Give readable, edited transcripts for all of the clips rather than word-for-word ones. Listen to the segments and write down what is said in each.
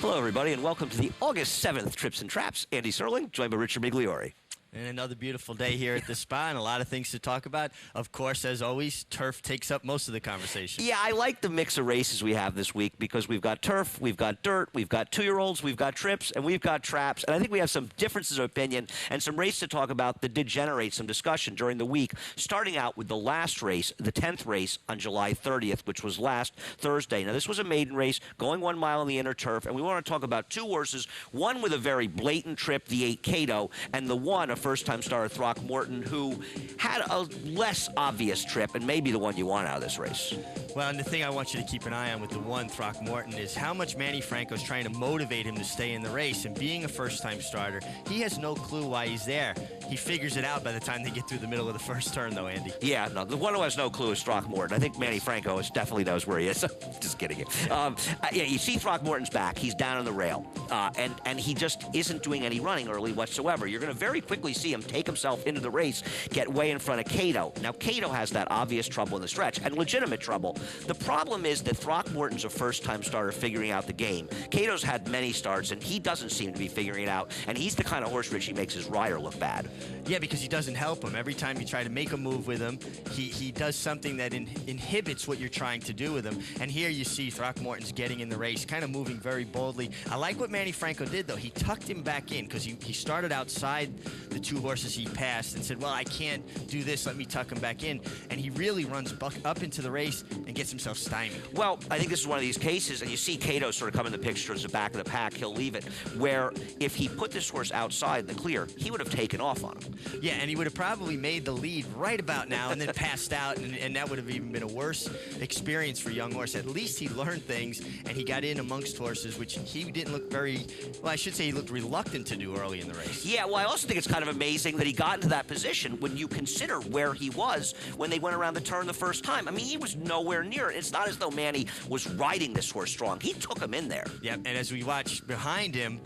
Hello, everybody, and welcome to the August 7th Trips and Traps. Andy Serling, joined by Richard Migliore. And another beautiful day here at the spa, and a lot of things to talk about. Of course, as always, turf takes up most of the conversation. Yeah, I like the mix of races we have this week because we've got turf, we've got dirt, we've got two-year-olds, we've got trips, and we've got traps. And I think we have some differences of opinion and some race to talk about that did generate some discussion during the week, starting out with the last race, the 10th race on July 30th, which was last Thursday. Now, this was a maiden race going 1 mile on the inner turf, and we want to talk about two horses, one with a very blatant trip, the 8 Cato, and the one, a first-time starter, Throckmorton, who had a less obvious trip and maybe the one you want out of this race. Well, and the thing I want you to keep an eye on with the one, Throckmorton, is how much Manny Franco's trying to motivate him to stay in the race. And being a first-time starter, he has no clue why he's there. He figures it out by the time they get through the middle of the first turn, though, Andy. Yeah, no, the one who has no clue is Throckmorton. I think Manny Franco definitely knows where he is. Just kidding you. Yeah, you see Throckmorton's back. He's down on the rail. And he just isn't doing any running early whatsoever. You're going to very quickly see him take himself into the race, get way in front of Cato. Now, Cato has that obvious trouble in the stretch, and legitimate trouble. The problem is that Throckmorton's a first-time starter figuring out the game. Cato's had many starts, and he doesn't seem to be figuring it out, and he's the kind of horse, Richie, makes his rider look bad. Yeah, because he doesn't help him. Every time you try to make a move with him, he does something that inhibits what you're trying to do with him. And here you see Throckmorton's getting in the race, kind of moving very boldly. I like what Manny Franco did, though. He tucked him back in because he started outside the two horses he passed and said, well, I can't do this. Let me tuck him back in. And he really runs up into the race and gets himself stymied. Well, I think this is one of these cases, and you see Cato sort of come in the picture as the back of the pack. He'll leave it, where if he put this horse outside in the clear, he would have taken off on him. Yeah, and he would have probably made the lead right about now and then passed out, and that would have even been a worse experience for young horse. At least he learned things, and he got in amongst horses, which he didn't look very, well, I should say he looked reluctant to do early in the race. Yeah, well, I also think it's kind of amazing that he got into that position when you consider where he was when they went around the turn the first time. I mean, he was nowhere near it. It's not as though Manny was riding this horse strong. He took him in there. Yeah, and as we watch behind him,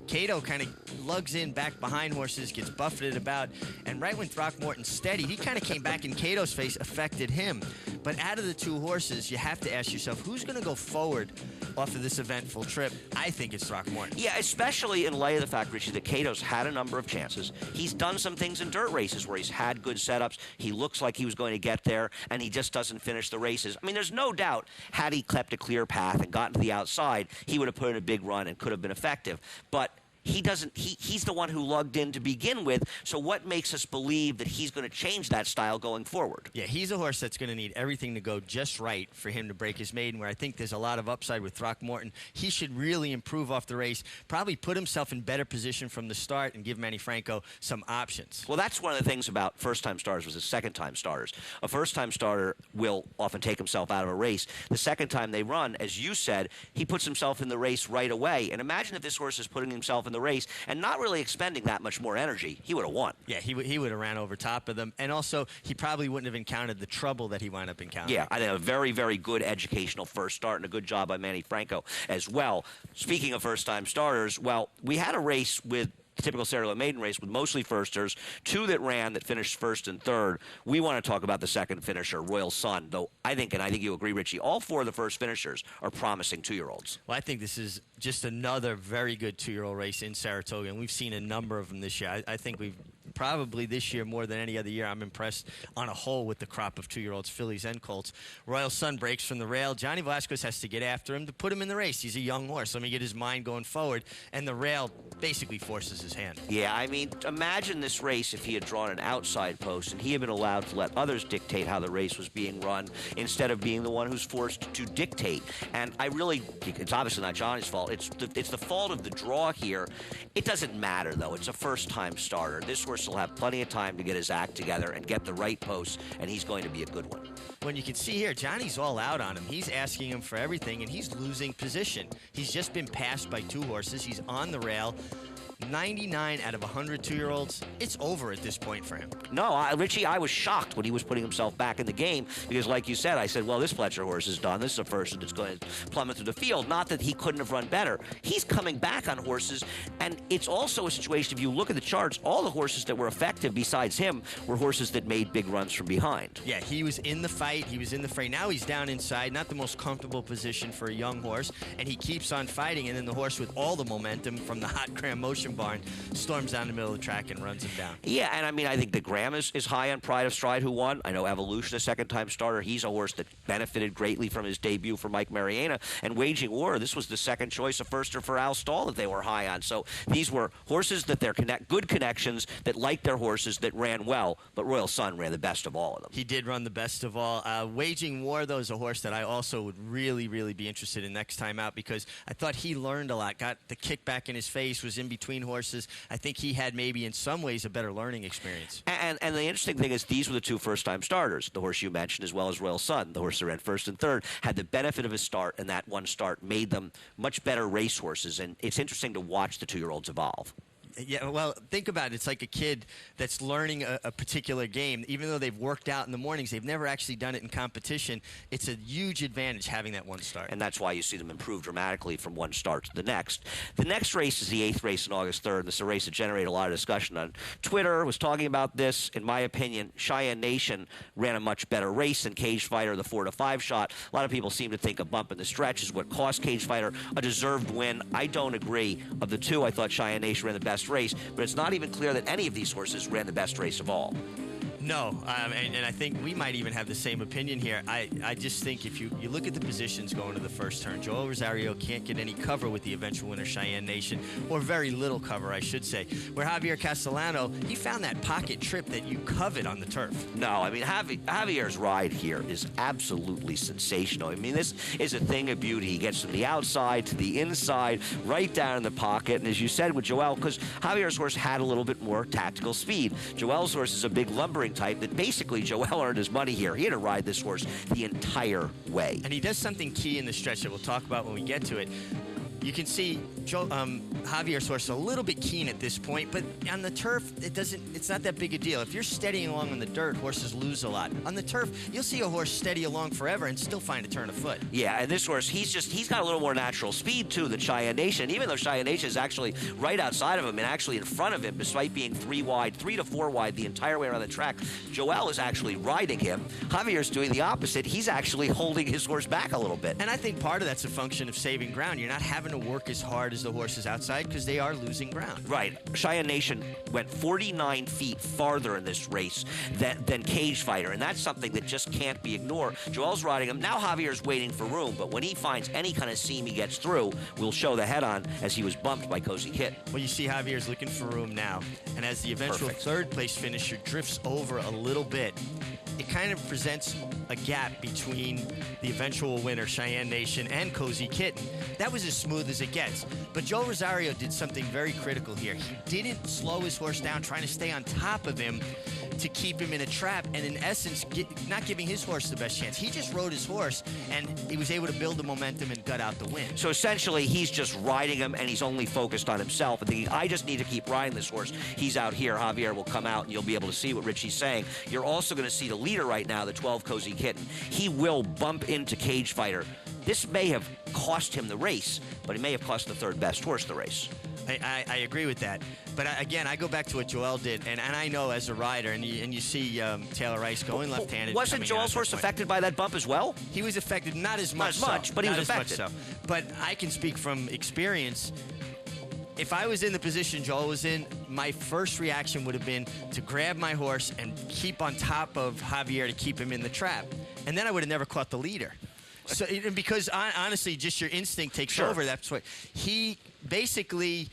Cato kind of lugs in back behind horses, gets buffeted about, and right when Throckmorton steadied, he kind of came back in Cato's face, affected him. But out of the two horses, you have to ask yourself, who's going to go forward off of this eventful trip? I think it's Throckmorton. Yeah, especially in light of the fact, Richie, that Cato's had a number of chances. He's done some things in dirt races where he's had good setups. He looks like he was going to get there, and he just doesn't finish the races. I mean, there's no doubt, had he kept a clear path and gotten to the outside, he would have put in a big run and could have been effective. But he doesn't. He's the one who lugged in to begin with. So what makes us believe that he's going to change that style going forward? Yeah, he's a horse that's going to need everything to go just right for him to break his maiden, where I think there's a lot of upside with Throckmorton. He should really improve off the race, probably put himself in better position from the start and give Manny Franco some options. Well, that's one of the things about first-time starters versus second-time starters. A first-time starter will often take himself out of a race. The second time they run, as you said, he puts himself in the race right away. And imagine if this horse is putting himself in the race and not really expending that much more energy, he would have won. Yeah, he would have ran over top of them, and also he probably wouldn't have encountered the trouble that he wound up encountering. Yeah, I think a very, very good educational first start and a good job by Manny Franco as well. Speaking of first-time starters, well, we had a race with the typical Saratoga maiden race with mostly firsters, two that ran that finished first and third. We want to talk about the second finisher, Royal Sun, though I think, and I think you agree, Richie, all four of the first finishers are promising two-year-olds. Well, I think this is just another very good two-year-old race in Saratoga, and we've seen a number of them this year. I think we've probably this year more than any other year. I'm impressed on a whole with the crop of two-year-olds, fillies and colts. Royal Sun breaks from the rail. Johnny Velazquez has to get after him to put him in the race. He's a young horse. Let me get his mind going forward, and the rail basically forces his hand. Yeah, I mean, imagine this race if he had drawn an outside post and he had been allowed to let others dictate how the race was being run instead of being the one who's forced to dictate. And I really, it's obviously not Johnny's fault. It's the fault of the draw here. It doesn't matter, though. It's a first-time starter. This horse will have plenty of time to get his act together and get the right post, and he's going to be a good one. When you can see here, Johnny's all out on him. He's asking him for everything, and he's losing position. He's just been passed by two horses. He's on the rail. 99 out of 100 two-year-olds, it's over at this point for him. No, Richie, I was shocked when he was putting himself back in the game because, like you said, I said, well, this Fletcher horse is done. This is a person that's going to plummet through the field. Not that he couldn't have run better. He's coming back on horses, and it's also a situation, if you look at the charts, all the horses that were effective besides him were horses that made big runs from behind. Yeah, he was in the fight. He was in the fray. Now he's down inside, not the most comfortable position for a young horse, and he keeps on fighting, and then the horse with all the momentum from the hot Graham Motion barn storms down the middle of the track and runs him down. Yeah, and I mean, I think that Graham is high on Pride of Stride, who won. I know Evolution, a second-time starter. He's a horse that benefited greatly from his debut for Mike Mariana. And Waging War, this was the second choice of Firster for Al Stall that they were high on. So these were horses that they're good connections, that liked their horses, that ran well. But Royal Sun ran the best of all of them. He did run the best of all. Waging War, though, is a horse that I also would really, really be interested in next time out because I thought he learned a lot, got the kick back in his face, was in between horses. I think he had maybe in some ways a better learning experience. And the interesting thing is these were the two first-time starters, the horse you mentioned as well as Royal Sun. The horse that ran first and third had the benefit of his start, and that one start made them much better racehorses. And it's interesting to watch the two-year-olds evolve. Yeah, well, think about it. It's like a kid that's learning a particular game. Even though they've worked out in the mornings, they've never actually done it in competition. It's a huge advantage having that one start. And that's why you see them improve dramatically from one start to the next. The next race is the 8th race on August 3rd. This is a race that generated a lot of discussion on Twitter. Was talking about this. In my opinion, Cheyenne Nation ran a much better race than Cage Fighter, the 4-5 shot. A lot of people seem to think a bump in the stretch is what cost Cage Fighter a deserved win. I don't agree. Of the two, I thought Cheyenne Nation ran the best race, but it's not even clear that any of these horses ran the best race of all. No, and I think we might even have the same opinion here. I just think if you look at the positions going to the first turn, Joel Rosario can't get any cover with the eventual winner, Cheyenne Nation, or very little cover, I should say. Where Javier Castellano, he found that pocket trip that you covet on the turf. No, I mean, Javier's ride here is absolutely sensational. I mean, this is a thing of beauty. He gets from the outside to the inside, right down in the pocket. And as you said with Joel, because Javier's horse had a little bit more tactical speed. Joel's horse is a big lumbering type that basically Joel earned his money here. He had to ride this horse the entire way. And he does something key in the stretch that we'll talk about when we get to it. You can see Javier's horse a little bit keen at this point, but on the turf, it's not that big a deal. If you're steadying along on the dirt, horses lose a lot. On the turf, you'll see a horse steady along forever and still find a turn of foot. Yeah, and this horse, he's got a little more natural speed, too, than Cheyenne Nation, even though Cheyenne Nation is actually right outside of him and actually in front of him, despite being 3 to 4 wide the entire way around the track. Joel is actually riding him. Javier's doing the opposite. He's actually holding his horse back a little bit. And I think part of that's a function of saving ground. You're not having to work as hard as the horses outside because they are losing ground. Right. Cheyenne Nation went 49 feet farther in this race than Cage Fighter, and that's something that just can't be ignored. Joel's riding him. Now Javier's waiting for room, but when he finds any kind of seam he gets through, we'll show the head-on as he was bumped by Cozy Kitten. Well, you see Javier's looking for room now, and as the eventual third-place finisher drifts over a little bit, it kind of presents a gap between the eventual winner, Cheyenne Nation, and Cozy Kitten. That was as smooth as it gets. But Joel Rosario did something very critical here. He didn't slow his horse down, trying to stay on top of him to keep him in a trap, and in essence, not giving his horse the best chance. He just rode his horse, and he was able to build the momentum and gut out the win. So essentially, he's just riding him, and he's only focused on himself and thinking, I just need to keep riding this horse. He's out here. Javier will come out, and you'll be able to see what Richie's saying. You're also going to see the leader right now, the 12 Cozy Kitten. He will bump into Cage Fighter. This may have cost him the race, but it may have cost the third best horse the race. I agree with that. But again, I go back to what Joel did, and I know as a rider, and you see Taylor Rice going left-handed. Wasn't Joel's horse affected by that bump as well? He was affected, not as much, but he was affected. So. But I can speak from experience. If I was in the position Joel was in, my first reaction would have been to grab my horse and keep on top of Javier to keep him in the trap. And then I would have never caught the leader. So, because honestly, just your instinct takes over. That's what he basically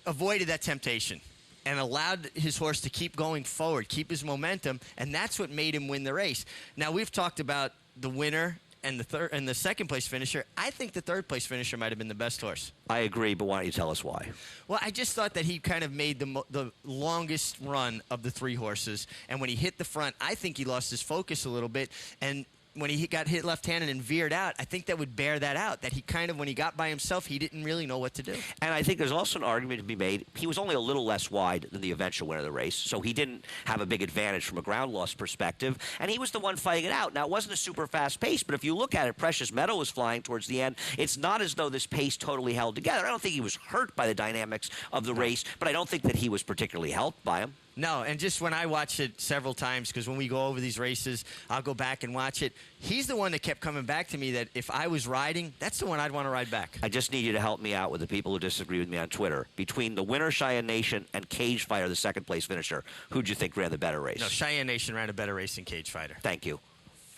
avoided that temptation and allowed his horse to keep going forward, keep his momentum, and that's what made him win the race. Now we've talked about the winner and the second place finisher. I think the third place finisher might have been the best horse. I agree, but why don't you tell us why? Well, I just thought that he kind of made the longest run of the three horses, and when he hit the front, I think he lost his focus a little bit, and when he got hit left-handed and veered out, I think that would bear that out, that he kind of, when he got by himself, he didn't really know what to do. And I think there's also an argument to be made. He was only a little less wide than the eventual winner of the race, so he didn't have a big advantage from a ground loss perspective, and he was the one fighting it out. Now, it wasn't a super fast pace, but if you look at it, Precious Meadow was flying towards the end. It's not as though this pace totally held together. I don't think he was hurt by the dynamics of the race, but I don't think that he was particularly helped by him. No, and just when I watched it several times, because when we go over these races, I'll go back and watch it. He's the one that kept coming back to me that if I was riding, that's the one I'd want to ride back. I just need you to help me out with the people who disagree with me on Twitter. Between the winner, Cheyenne Nation, and Cage Fighter, the second-place finisher, who'd you think ran the better race? No, Cheyenne Nation ran a better race than Cage Fighter. Thank you.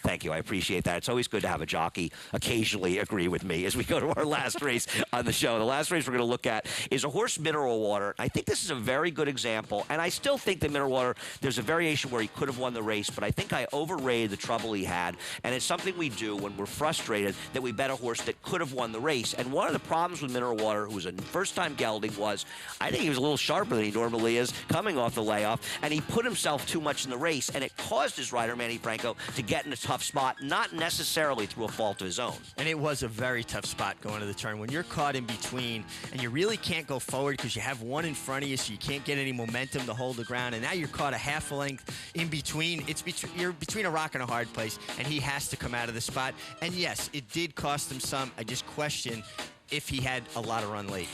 Thank you. I appreciate that. It's always good to have a jockey occasionally agree with me as we go to our last race on the show. The last race we're going to look at is a horse, Mineral Water. I think this is a very good example, and I still think that Mineral Water, there's a variation where he could have won the race, but I think I overrated the trouble he had, and it's something we do when we're frustrated that we bet a horse that could have won the race. And one of the problems with Mineral Water, who was a first-time gelding, was I think he was a little sharper than he normally is coming off the layoff, and he put himself too much in the race, and it caused his rider, Manny Franco, to get in a tough spot, not necessarily through a fault of his own. And it was a very tough spot going to the turn. When you're caught in between and you really can't go forward because you have one in front of you, so you can't get any momentum to hold the ground, and now you're caught a half a length in between. You're between a rock and a hard place, and he has to come out of the spot. And yes, it did cost him some. I just question if he had a lot of run late.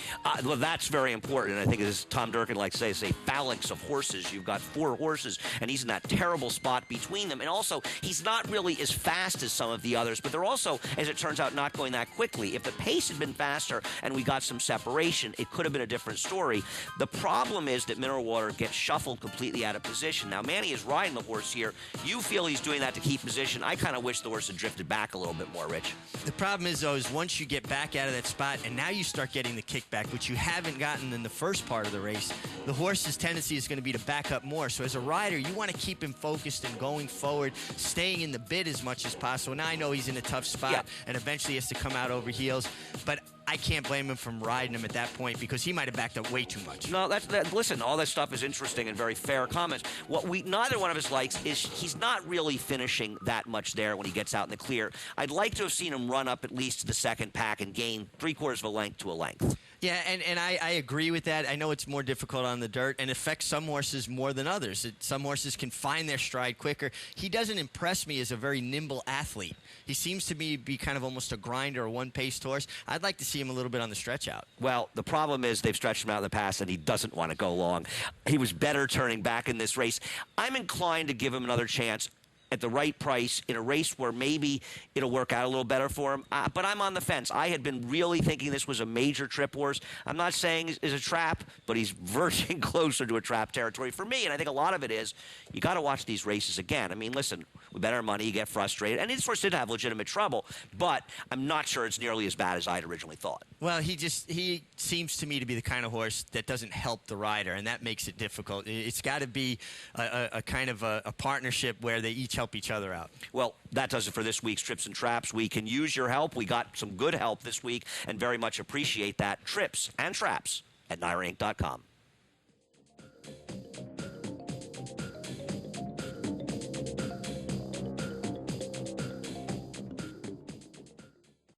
Well, that's very important. And I think, as Tom Durkin likes to say, it's a phalanx of horses. You've got 4 horses, and he's in that terrible spot between them. And also, he's not really as fast as some of the others, but they're also, as it turns out, not going that quickly. If the pace had been faster and we got some separation, it could have been a different story. The problem is that Mineral Water gets shuffled completely out of position. Now, Manny is riding the horse here. You feel he's doing that to keep position. I kind of wish the horse had drifted back a little bit more, Rich. The problem is, though, is once you get back out of that spot, and now you start getting the kickback, which you haven't gotten in the first part of the race, the horse's tendency is going to be to back up more. So as a rider, you want to keep him focused and going forward, staying in the bid as much as possible. Now I know he's in a tough spot, and eventually has to come out over heels, but I can't blame him from riding him at that point because he might have backed up way too much. No, listen, all that stuff is interesting and very fair comments. What neither one of us likes is he's not really finishing that much there when he gets out in the clear. I'd like to have seen him run up at least to the second pack and gain 3/4 of a length to a length. Yeah, and I agree with that. I know it's more difficult on the dirt and affects some horses more than others. Some horses can find their stride quicker. He doesn't impress me as a very nimble athlete. He seems to me be kind of almost a grinder or one-paced horse. I'd like to see him a little bit on the stretch out. Well, the problem is they've stretched him out in the past, and he doesn't want to go long. He was better turning back in this race. I'm inclined to give him another chance at the right price in a race where maybe it'll work out a little better for him. But I'm on the fence. I had been really thinking this was a major trip horse. I'm not saying it's a trap, but he's verging closer to a trap territory for me. And I think a lot of it is you got to watch these races again. I mean, listen, we bet our money, you get frustrated. And this horse did have legitimate trouble, but I'm not sure it's nearly as bad as I'd originally thought. Well, he seems to me to be the kind of horse that doesn't help the rider, and that makes it difficult. It's got to be a kind of a partnership where they each help each other out. Well, that does it for this week's Trips and Traps. We can use your help. We got some good help this week and very much appreciate that. Trips and Traps at NYRAinc.com.